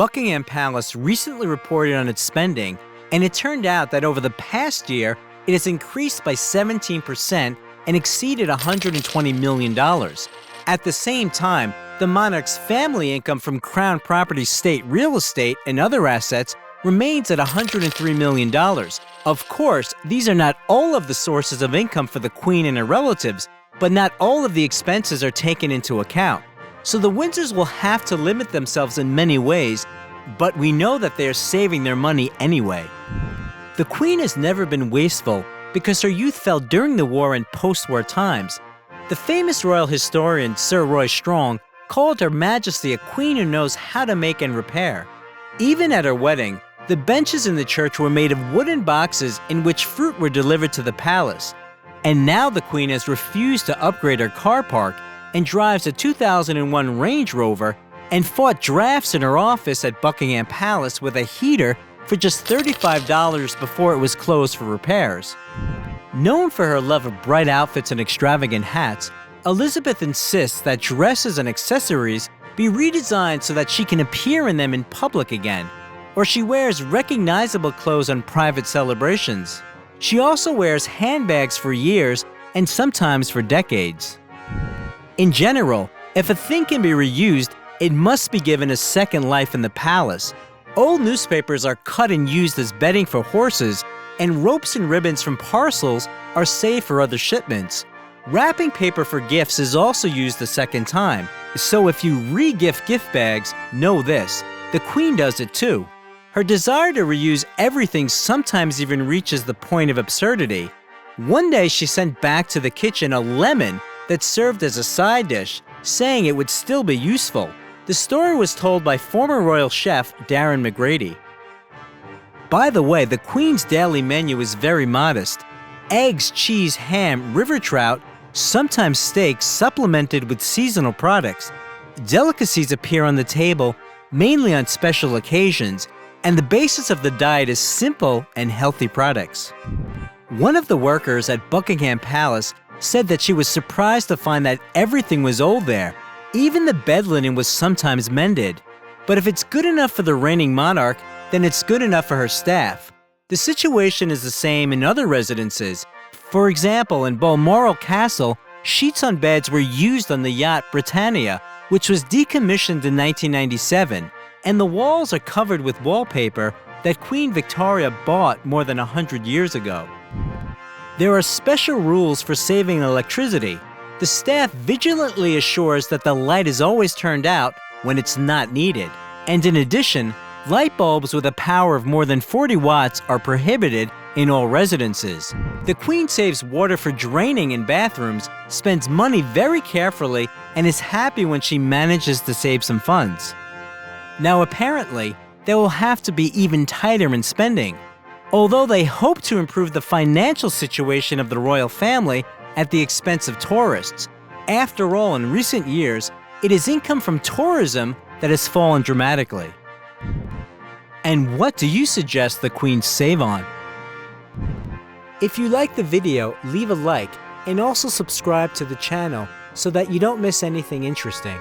Buckingham Palace recently reported on its spending, and it turned out that over the past year, it has increased by 17% and exceeded $120 million. At the same time, the monarch's family income from Crown Properties state real estate and other assets remains at $103 million. Of course, these are not all of the sources of income for the Queen and her relatives, but not all of the expenses are taken into account. So the Windsors will have to limit themselves in many ways, but we know that they are saving their money anyway. The Queen has never been wasteful because her youth fell during the war and post-war times. The famous royal historian Sir Roy Strong called Her Majesty a queen who knows how to make and repair. Even at her wedding, the benches in the church were made of wooden boxes in which fruit were delivered to the palace. And now the Queen has refused to upgrade her car park and drives a 2001 Range Rover and fought drafts in her office at Buckingham Palace with a heater for just $35 before it was closed for repairs. Known for her love of bright outfits and extravagant hats, Elizabeth insists that dresses and accessories be redesigned so that she can appear in them in public again, or she wears recognizable clothes on private celebrations. She also wears handbags for years and sometimes for decades. In general, if a thing can be reused, it must be given a second life in the palace. Old newspapers are cut and used as bedding for horses, and ropes and ribbons from parcels are saved for other shipments. Wrapping paper for gifts is also used a second time, so if you re-gift gift bags, know this: the Queen does it too. Her desire to reuse everything sometimes even reaches the point of absurdity. One day she sent back to the kitchen a lemon that served as a side dish, saying it would still be useful. The story was told by former royal chef Darren McGrady. By the way, the Queen's daily menu is very modest: eggs, cheese, ham, river trout, sometimes steak supplemented with seasonal products. Delicacies appear on the table mainly on special occasions, and the basis of the diet is simple and healthy products. One of the workers at Buckingham Palace said that she was surprised to find that everything was old there. Even the bed linen was sometimes mended. But if it's good enough for the reigning monarch, then it's good enough for her staff. The situation is the same in other residences. For example, in Balmoral Castle, sheets on beds were used on the yacht Britannia, which was decommissioned in 1997, and the walls are covered with wallpaper that Queen Victoria bought more than 100 years ago. There are special rules for saving electricity. The staff vigilantly assures that the light is always turned out when it's not needed. And in addition, light bulbs with a power of more than 40 watts are prohibited in all residences. The Queen saves water for draining in bathrooms, spends money very carefully, and is happy when she manages to save some funds. Now apparently, they will have to be even tighter in spending. Although they hope to improve the financial situation of the royal family at the expense of tourists. After all, in recent years, it is income from tourism that has fallen dramatically. And what do you suggest the Queen save on? If you like the video, leave a like and also subscribe to the channel so that you don't miss anything interesting.